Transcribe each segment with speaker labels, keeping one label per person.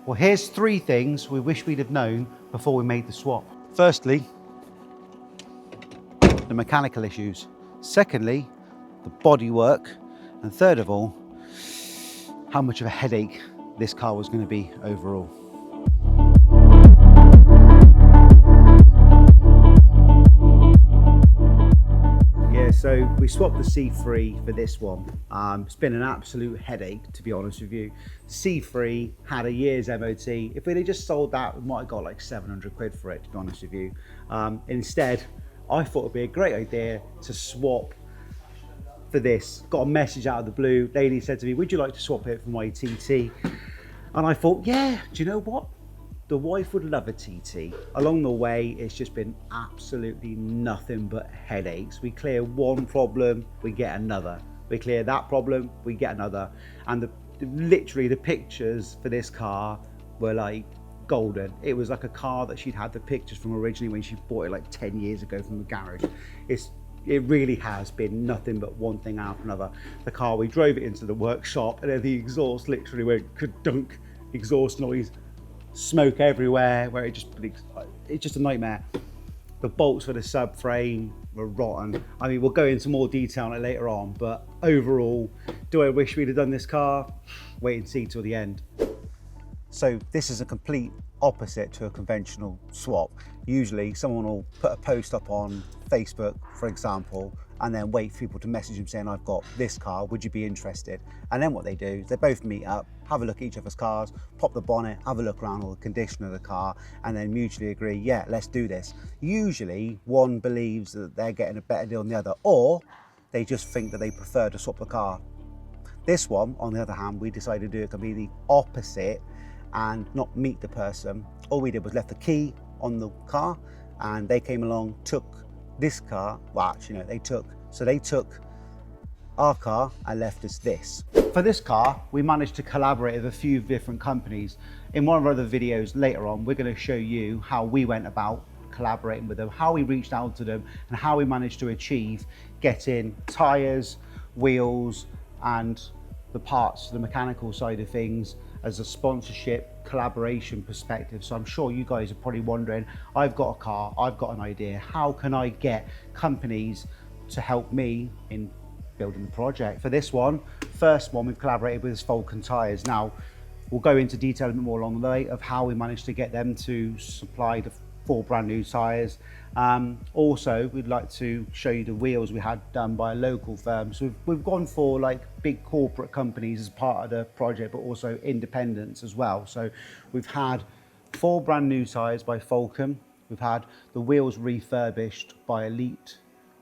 Speaker 1: Well, here's 3 things we wish we'd have known before we made the swap. Firstly, the mechanical issues. Secondly, the bodywork. And third of all, how much of a headache this car was going to be overall. Yeah, so we swapped the C3 for this one. It's been an absolute headache, to be honest with you. C3 had a year's MOT. If we'd have just sold that, we might have got like 700 quid for it, to be honest with you. Instead, I thought it'd be a great idea to swap for this. Got a message out of the blue. Lady said to me, would you like to swap it for my TT? And I thought, yeah, do you know what? The wife would love a TT. Along the way, it's just been absolutely nothing but headaches. We clear one problem, we get another. We clear that problem, we get another. And literally the pictures for this car were like golden. It was like a car that she'd had the pictures from originally when she bought it like 10 years ago from the garage. It really has been nothing but one thing after another. The car, we drove it into the workshop and then the exhaust literally went ka-dunk, exhaust noise, smoke everywhere, where it's just a nightmare. The bolts for the subframe were rotten. I mean, we'll go into more detail on it later on, but overall, do I wish we'd have done this car? Wait and see till the end. So this is a complete opposite to a conventional swap. Usually someone will put a post up on Facebook, for example, and then wait for people to message them saying, I've got this car, would you be interested? And then what they do is they both meet up, have a look at each other's cars, pop the bonnet, have a look around all the condition of the car, and then mutually agree, yeah, let's do this. Usually one believes that they're getting a better deal than the other, or they just think that they prefer to swap the car. This one, on the other hand, we decided to do it completely opposite and not meet the person. All we did was left the key on the car and they came along, took this car, well actually no, they took our car and left us this. For this car, we managed to collaborate with a few different companies. In one of our other videos later on, we're going to show you how we went about collaborating with them, how we reached out to them, and how we managed to achieve getting tyres, wheels, and the parts, the mechanical side of things, as a sponsorship collaboration perspective. So I'm sure you guys are probably wondering, I've got a car, I've got an idea, how can I get companies to help me in building the project? For this one, first one we've collaborated with is Falken tyres. Now, we'll go into detail a bit more along the way of how we managed to get them to supply the 4 brand new tyres. Also, we'd like to show you the wheels we had done by a local firm. So we've gone for like big corporate companies as part of the project, but also independents as well. So we've had 4 brand new tyres by Falken. We've had the wheels refurbished by Elite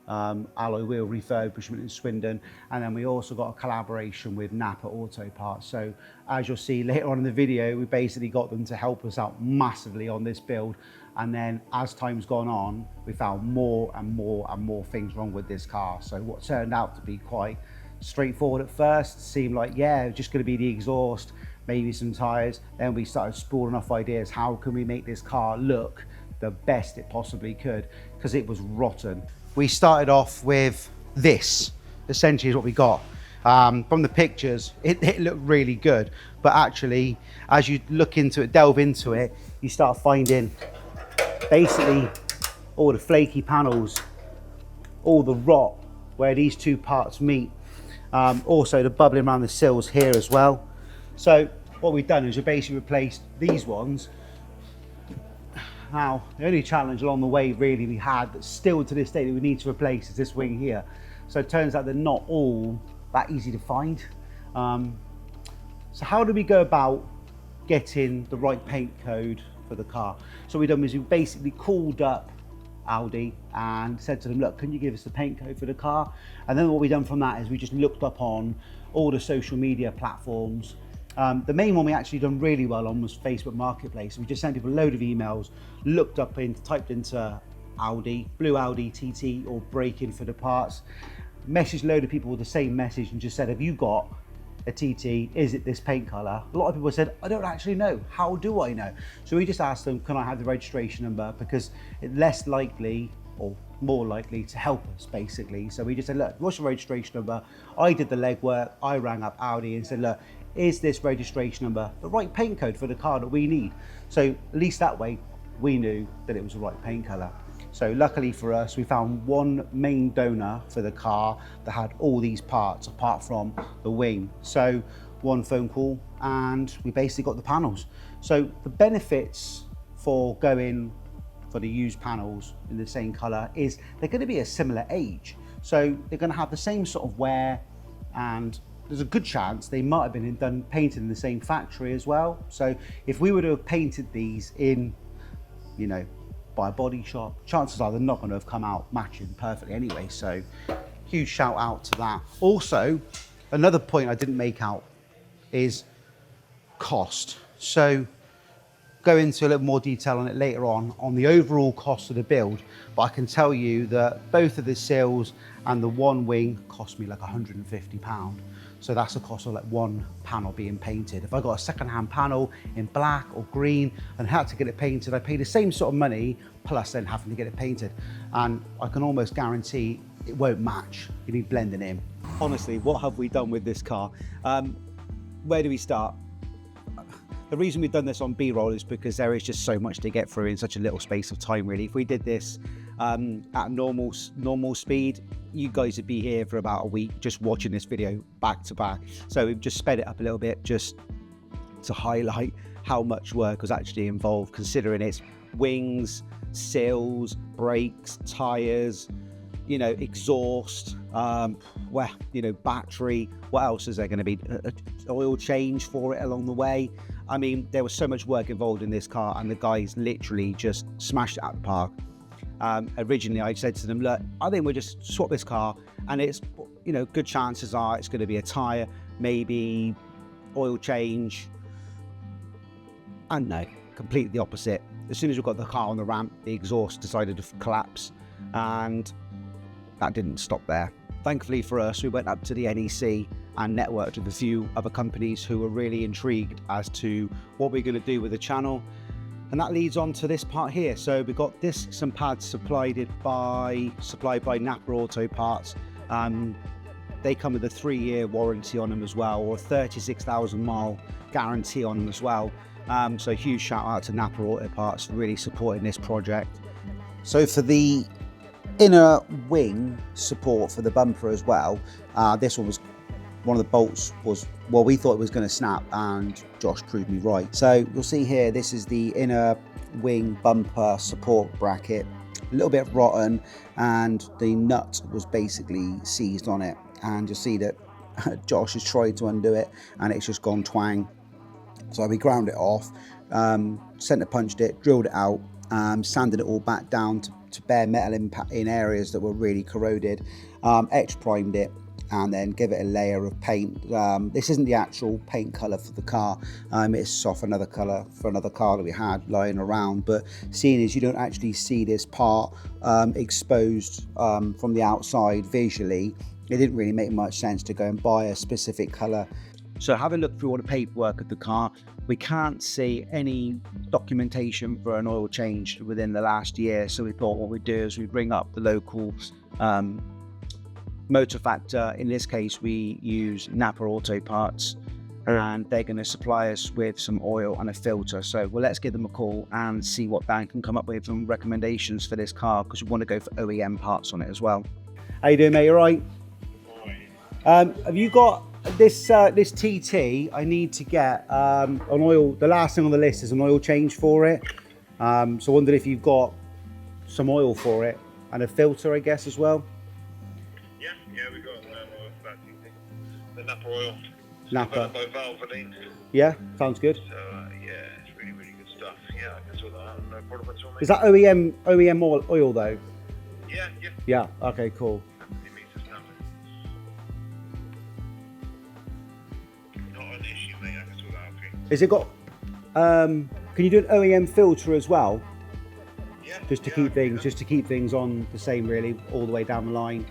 Speaker 1: alloy wheel refurbishment in Swindon, and then we also got a collaboration with NAPA Auto Parts. So as you'll see later on in the video, we basically got them to help us out massively on this build, and then as time's gone on, we found more and more and more things wrong with this car. So what turned out to be quite straightforward at first seemed like, yeah, just going to be the exhaust, maybe some tyres. Then we started spooling off ideas, how can we make this car look the best it possibly could, because it was rotten. We started off with this, essentially is what we got. From the pictures, it looked really good, but actually, as you look into it, delve into it, you start finding basically all the flaky panels, all the rot where these 2 parts meet. Also the bubbling around the sills here as well. So what we've done is we basically replaced these ones. Now, the only challenge along the way really we had that still to this day that we need to replace is this wing here. So it turns out they're not all that easy to find. So how do we go about getting the right paint code for the car? So what we've done is we basically called up Audi and said to them, look, can you give us the paint code for the car? And then what we've done from that is we just looked up on all the social media platforms. The main one we actually done really well on was Facebook Marketplace. We just sent people a load of emails, looked up typed into Audi, blue Audi TT or break-in for the parts, messaged a load of people with the same message and just said, have you got a TT? Is it this paint color? A lot of people said, I don't actually know. How do I know? So we just asked them, can I have the registration number? Because it's less likely or more likely to help us basically. So we just said, look, what's your registration number? I did the legwork. I rang up Audi and said, look, is this registration number the right paint code for the car that we need? So at least that way we knew that it was the right paint colour. So luckily for us, we found one main donor for the car that had all these parts apart from the wing. So one phone call and we basically got the panels. So the benefits for going for the used panels in the same colour is they're going to be a similar age. So they're going to have the same sort of wear, and there's a good chance they might have been painted in the same factory as well. So if we were to have painted these in, you know, by a body shop, chances are they're not going to have come out matching perfectly anyway. So huge shout out to that. Also, another point I didn't make out is cost. So go into a little more detail on it later on the overall cost of the build, but I can tell you that both of the sills and the one wing cost me like £150. So that's the cost of like one panel being painted. If I got a second-hand panel in black or green and had to get it painted, I pay the same sort of money plus then having to get it painted. And I can almost guarantee it won't match. You need blending in. Honestly, what have we done with this car? Where do we start? The reason we've done this on B-roll is because there is just so much to get through in such a little space of time, really. If we did this at normal speed, you guys would be here for about a week just watching this video back to back. So we've just sped it up a little bit just to highlight how much work was actually involved, considering it's wings, sills, brakes, tyres, you know, exhaust, well, you know, battery. What else is there going to be? Oil change for it along the way. I mean, there was so much work involved in this car, and the guys literally just smashed it out of the park. Originally, I said to them, look, I think we'll just swap this car, and it's, you know, good chances are it's going to be a tyre, maybe oil change. And no, completely the opposite. As soon as we got the car on the ramp, the exhaust decided to collapse, and that didn't stop there. Thankfully for us, we went up to the NEC and networked with a few other companies who were really intrigued as to what we're going to do with the channel. And that leads on to this part here. So we've got discs and pads supplied by NAPA Auto Parts. They come with a 3-year warranty on them as well, or a 36,000 mile guarantee on them as well. So huge shout out to NAPA Auto Parts for really supporting this project. So for the inner wing support for the bumper as well, this one was, one of the bolts was, well, we thought it was going to snap, and Josh proved me right. So you'll see here, this is the inner wing bumper support bracket, a little bit rotten, and the nut was basically seized on it. And you'll see that Josh has tried to undo it and it's just gone twang. So we ground it off, centre punched it, drilled it out, sanded it all back down to bare metal in areas that were really corroded, etch primed it, and then give it a layer of paint. This isn't the actual paint colour for the car, it's off another colour for another car that we had lying around, but seeing as you don't actually see this part exposed from the outside visually, it didn't really make much sense to go and buy a specific colour. So having looked through all the paperwork of the car, we can't see any documentation for an oil change within the last year. So we thought what we'd do is we'd ring up the local motor factor. In this case, we use NAPA Auto Parts, and they're going to supply us with some oil and a filter. So well, let's give them a call and see what Dan can come up with some recommendations for this car, because we want to go for OEM parts on it as well. How you doing, mate? You all right? Have you got this TT? I need to get an oil. The last thing on the list is an oil change for it. So I wondered if you've got some oil for it and a filter, I guess, as well.
Speaker 2: Yeah, we got oil for that TT. The NAPA oil.
Speaker 1: NAPA.
Speaker 2: By Valvoline.
Speaker 1: Yeah, sounds good.
Speaker 2: So yeah, it's really, really good stuff. Yeah, I can sort that out. No problem at all, mate.
Speaker 1: Is that OEM oil though?
Speaker 2: Yeah.
Speaker 1: Yeah. Okay. Cool.
Speaker 2: It meets the standard. Not an issue, mate. I can sort that out for you.
Speaker 1: Is it got? Can you do an OEM filter as well?
Speaker 2: Yeah.
Speaker 1: Just to keep things on the same, really, all the way down the line.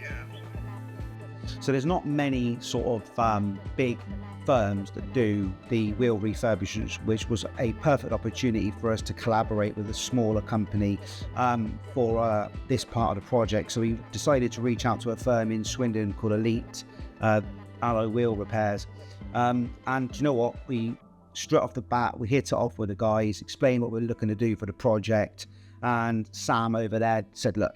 Speaker 2: Yeah, absolutely.
Speaker 1: So there's not many sort of big firms that do the wheel refurbishments, which was a perfect opportunity for us to collaborate with a smaller company for this part of the project. So we decided to reach out to a firm in Swindon called Elite Alloy Wheel Repairs. And do you know what? We straight off the bat, we hit it off with the guys, explained what we're looking to do for the project. And Sam over there said, look,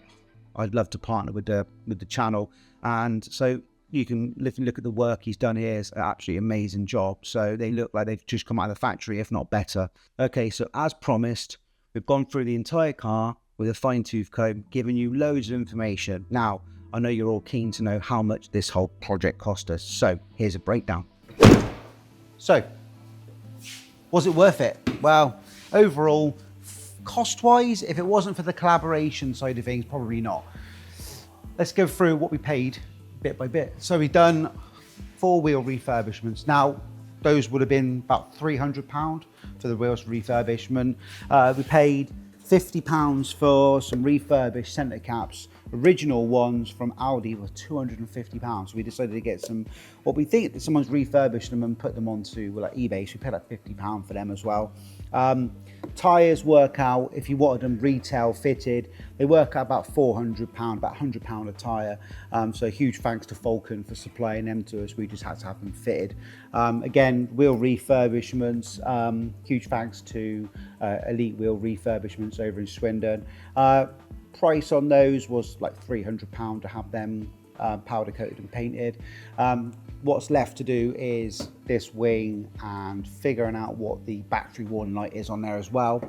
Speaker 1: I'd love to partner with the channel. And so you can look at the work he's done here. It's actually an amazing job. So they look like they've just come out of the factory, if not better. Okay, so as promised, we've gone through the entire car with a fine-tooth comb, giving you loads of information. Now, I know you're all keen to know how much this whole project cost us. So here's a breakdown. So, was it worth it? Well, overall, cost-wise, if it wasn't for the collaboration side of things, probably not. Let's go through what we paid bit by bit. So we've done 4-wheel refurbishments. Now, those would have been about £300 for the wheels refurbishment. We paid £50 for some refurbished centre caps. Original ones from Audi were £250. So we decided to get some, what we think that someone's refurbished them and put them onto eBay. So we paid like £50 for them as well. Tyres work out, if you wanted them retail fitted, they work out about £400, about £100 a tyre. So huge thanks to Falken for supplying them to us. We just had to have them fitted. Again, wheel refurbishments, huge thanks to Elite Wheel Refurbishments over in Swindon. Price on those was like £300 to have them powder coated and painted. What's left to do is this wing and figuring out what the battery warning light is on there as well.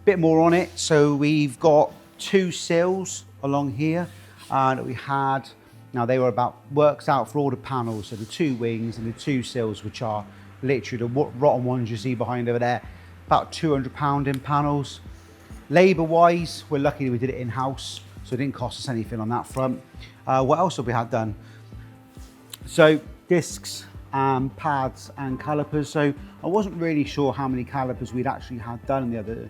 Speaker 1: Bit more on it. So we've got 2 sills along here that we had. Now they were about, works out for all the panels. So the 2 wings and the 2 sills, which are literally the rotten ones you see behind over there, about £200 in panels. Labour wise, we're lucky we did it in-house, so it didn't cost us anything on that front. What else have we had done? So discs, pads and calipers. So I wasn't really sure how many calipers we'd actually had done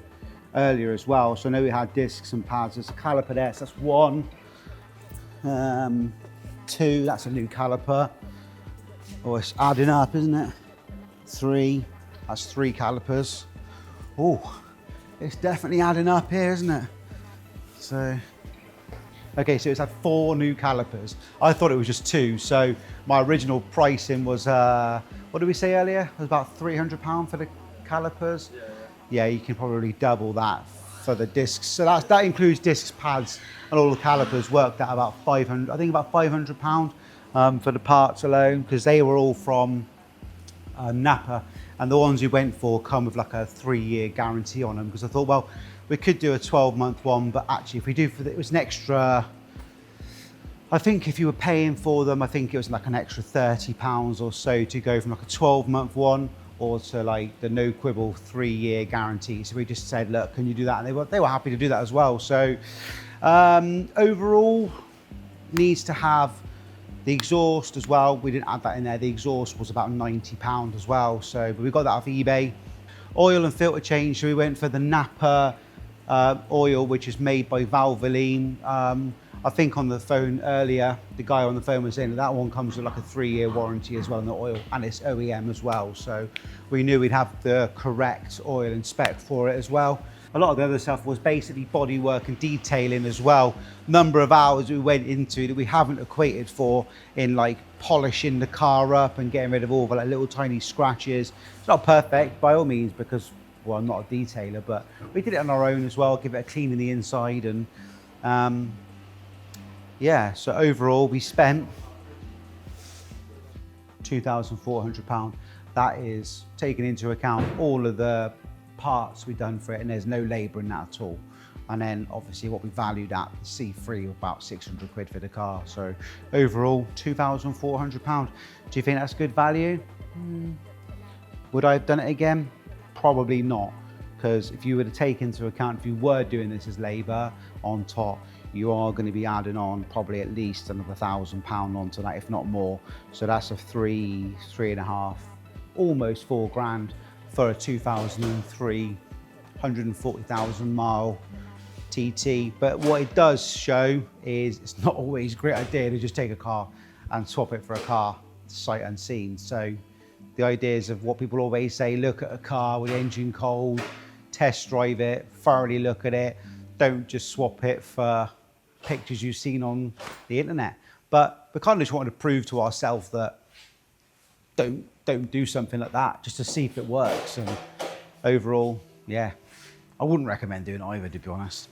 Speaker 1: earlier as well. So I know we had discs and pads. There's a caliper there, so that's 1. 2, that's a new caliper. Oh, it's adding up, isn't it? 3, that's 3 calipers. Oh, it's definitely adding up here, isn't it? So, okay, so it's had 4 new calipers. I thought it was just 2. So my original pricing was, what did we say earlier? It was about £300 for the calipers. Yeah, you can probably double that for the discs. So that includes discs, pads, and all the calipers. Worked out about 500. I think about £500 for the parts alone, because they were all from NAPA. And the ones we went for come with like a 3-year guarantee on them, because I thought, well, we could do a 12-month one, but actually if we do, it was an extra, I think if you were paying for them, I think it was like an extra £30 or so to go from like a 12-month one or to like the no quibble 3-year guarantee. So we just said, look, can you do that? And they were happy to do that as well. So overall, needs to have the exhaust as well. We didn't add that in there. The exhaust was about £90 as well. So, but we got that off eBay. Oil and filter change. So we went for the NAPA oil, which is made by Valvoline. I think on the phone earlier, the guy on the phone was saying that one comes with like a 3-year warranty as well on the oil, and it's OEM as well. So we knew we'd have the correct oil and spec for it as well. A lot of the other stuff was basically bodywork and detailing as well. Number of hours we went into that we haven't equated for in like polishing the car up and getting rid of all the like little tiny scratches. It's not perfect by all means, because, well, I'm not a detailer, but we did it on our own as well, give it a clean in the inside. And yeah, so overall we spent £2,400. That is taking into account all of the parts we've done for it, and there's no labour in that at all. And then obviously what we valued at the C3 about 600 quid for the car. So overall £2,400. Do you think that's good value? Would I have done it again? Probably not, because if you were to take into account, if you were doing this as labour on top, you are going to be adding on probably at least another £1,000 onto that, if not more. So that's a 3.5, almost 4 grand for a 2003 140,000 mile TT. But what it does show is it's not always a great idea to just take a car and swap it for a car sight unseen. So the ideas of what people always say, look at a car with the engine cold, test drive it, thoroughly look at it, don't just swap it for pictures you've seen on the internet. But we kind of just wanted to prove to ourselves that don't don't do something like that just to see if it works. And overall, yeah, I wouldn't recommend doing it either, to be honest,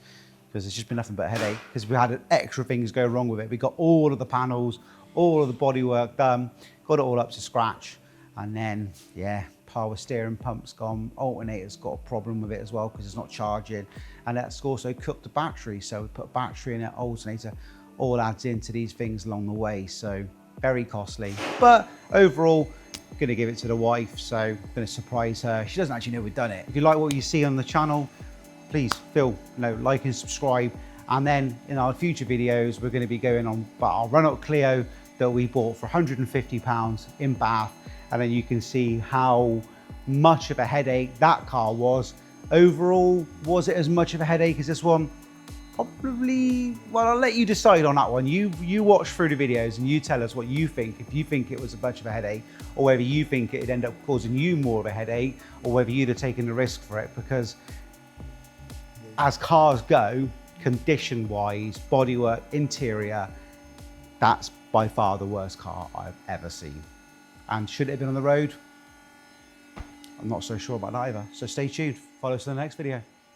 Speaker 1: because it's just been nothing but a headache, because we had extra things go wrong with it. We got all of the panels, all of the bodywork done, got it all up to scratch, and then, yeah, power steering pump's gone, alternator's got a problem with it as well because it's not charging, and that's also cooked the battery. So we put a battery in it, alternator, all adds into these things along the way. So very costly, but overall, gonna give it to the wife, so gonna surprise her. She doesn't actually know we've done it. If you like what you see on the channel, please feel, like and subscribe. And then in our future videos, we're going to be going on about our run-up Clio that we bought for £150 in Bath. And then you can see how much of a headache that car was. Overall, was it as much of a headache as this one? Probably, well, I'll let you decide on that one. You watch through the videos and you tell us what you think. If you think it was a bunch of a headache, or whether you think it'd end up causing you more of a headache, or whether you'd have taken the risk for it, because as cars go, condition-wise, bodywork, interior, that's by far the worst car I've ever seen. And should it have been on the road? I'm not so sure about that either. So stay tuned. Follow us in the next video.